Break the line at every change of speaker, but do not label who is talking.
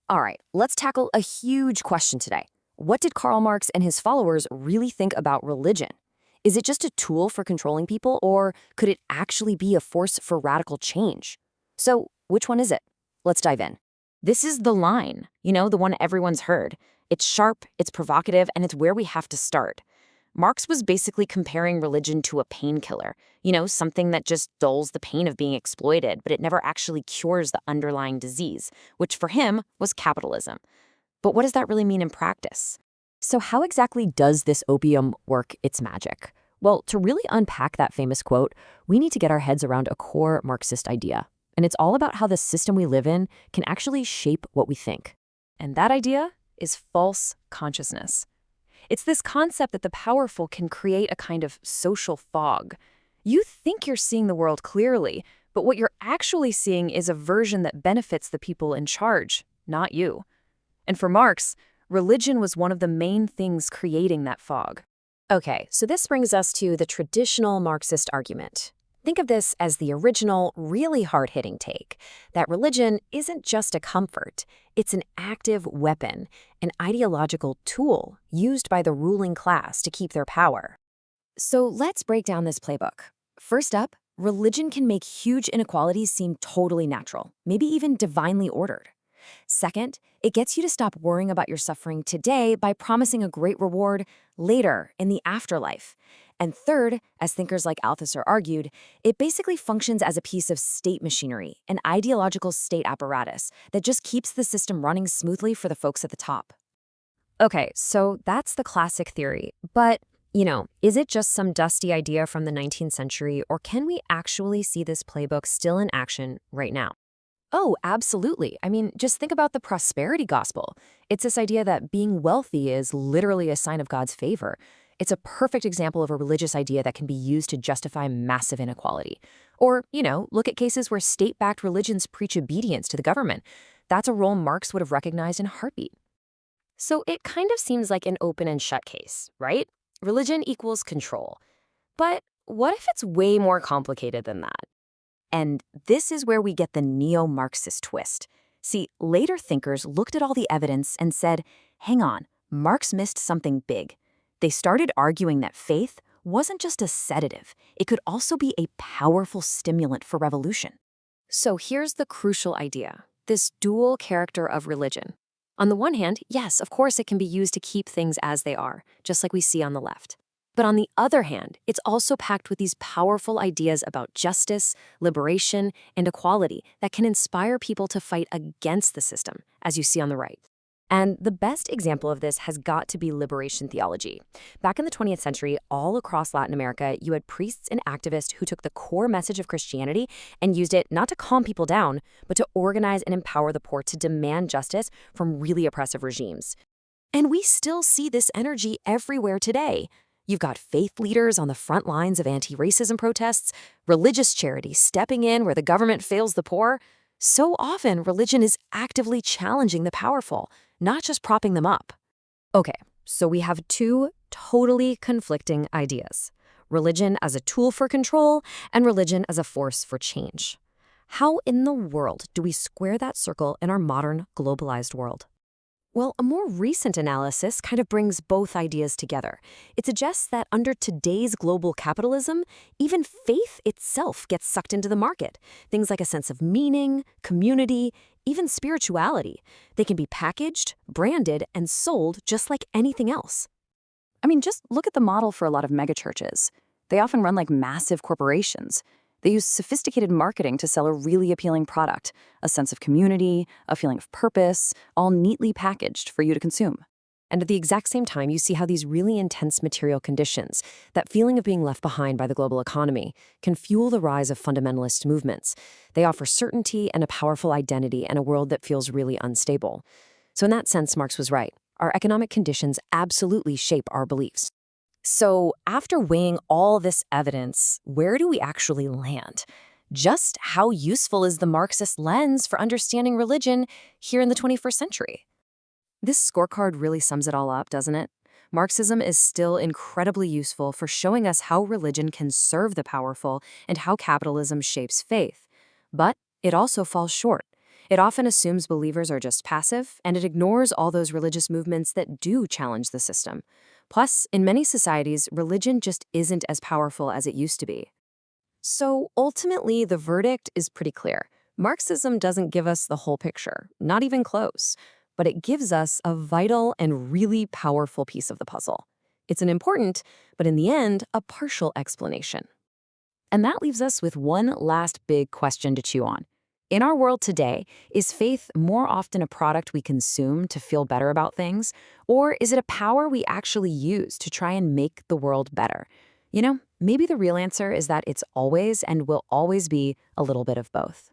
All right, let's tackle a huge question today. What did Karl Marx and his followers really think about religion? Is it just a tool for controlling people, or could it actually be a force for radical change? So, which one is it? Let's dive in.
This is the line, the one everyone's heard. It's sharp, it's provocative, and it's where we have to start. Marx was basically comparing religion to a painkiller, something that just dulls the pain of being exploited, but it never actually cures the underlying disease, which for him was capitalism. But what does that really mean in practice?
So, how exactly does this opium work its magic? Well, to really unpack that famous quote, we need to get our heads around a core Marxist idea. And it's all about how the system we live in can actually shape what we think.
And that idea is false consciousness. It's this concept that the powerful can create a kind of social fog. You think you're seeing the world clearly, but what you're actually seeing is a version that benefits the people in charge, not you. And for Marx, religion was one of the main things creating that fog.
Okay, so this brings us to the traditional Marxist argument. Think of this as the original, really hard-hitting take, that religion isn't just a comfort, it's an active weapon, an ideological tool used by the ruling class to keep their power. So let's break down this playbook. First up, religion can make huge inequalities seem totally natural, maybe even divinely ordered. Second, it gets you to stop worrying about your suffering today by promising a great reward later in the afterlife. And third, as thinkers like Althusser argued, it basically functions as a piece of state machinery, an ideological state apparatus that just keeps the system running smoothly for the folks at the top. Okay, so that's the classic theory. But, is it just some dusty idea from the 19th century, or can we actually see this playbook still in action right now? Oh, absolutely. I mean, just think about the prosperity gospel. It's this idea that being wealthy is literally a sign of God's favor. It's a perfect example of a religious idea that can be used to justify massive inequality. Or, look at cases where state-backed religions preach obedience to the government. That's a role Marx would have recognized in a heartbeat. So it kind of seems like an open and shut case, right? Religion equals control. But what if it's way more complicated than that? And this is where we get the neo-Marxist twist. See, later thinkers looked at all the evidence and said, hang on, Marx missed something big. They started arguing that faith wasn't just a sedative, it could also be a powerful stimulant for revolution. So here's the crucial idea, this dual character of religion. On the one hand, yes, of course it can be used to keep things as they are, just like we see on the left. But on the other hand, it's also packed with these powerful ideas about justice, liberation, and equality that can inspire people to fight against the system, as you see on the right. And the best example of this has got to be liberation theology. Back in the 20th century, all across Latin America, you had priests and activists who took the core message of Christianity and used it not to calm people down, but to organize and empower the poor to demand justice from really oppressive regimes. And we still see this energy everywhere today. You've got faith leaders on the front lines of anti-racism protests, religious charities stepping in where the government fails the poor. So often, religion is actively challenging the powerful, not just propping them up. Okay, so we have two totally conflicting ideas. Religion as a tool for control and religion as a force for change. How in the world do we square that circle in our modern, globalized world? Well, a more recent analysis kind of brings both ideas together. It suggests that under today's global capitalism, even faith itself gets sucked into the market. Things like a sense of meaning, community, even spirituality. They can be packaged, branded, and sold just like anything else.
I mean, just look at the model for a lot of megachurches. They often run like massive corporations. They use sophisticated marketing to sell a really appealing product, a sense of community, a feeling of purpose, all neatly packaged for you to consume.
And at the exact same time, you see how these really intense material conditions, that feeling of being left behind by the global economy, can fuel the rise of fundamentalist movements. They offer certainty and a powerful identity in a world that feels really unstable. So in that sense, Marx was right. Our economic conditions absolutely shape our beliefs. So after weighing all this evidence, where do we actually land? Just how useful is the Marxist lens for understanding religion here in the 21st century? This scorecard really sums it all up, doesn't it? Marxism is still incredibly useful for showing us how religion can serve the powerful and how capitalism shapes faith. But it also falls short.
It often assumes believers are just passive, and it ignores all those religious movements that do challenge the system. Plus, in many societies, religion just isn't as powerful as it used to be. So ultimately, the verdict is pretty clear. Marxism doesn't give us the whole picture, not even close, but it gives us a vital and really powerful piece of the puzzle. It's an important, but in the end, a partial explanation.
And that leaves us with one last big question to chew on. In our world today, is faith more often a product we consume to feel better about things, or is it a power we actually use to try and make the world better? Maybe the real answer is that it's always and will always be a little bit of both.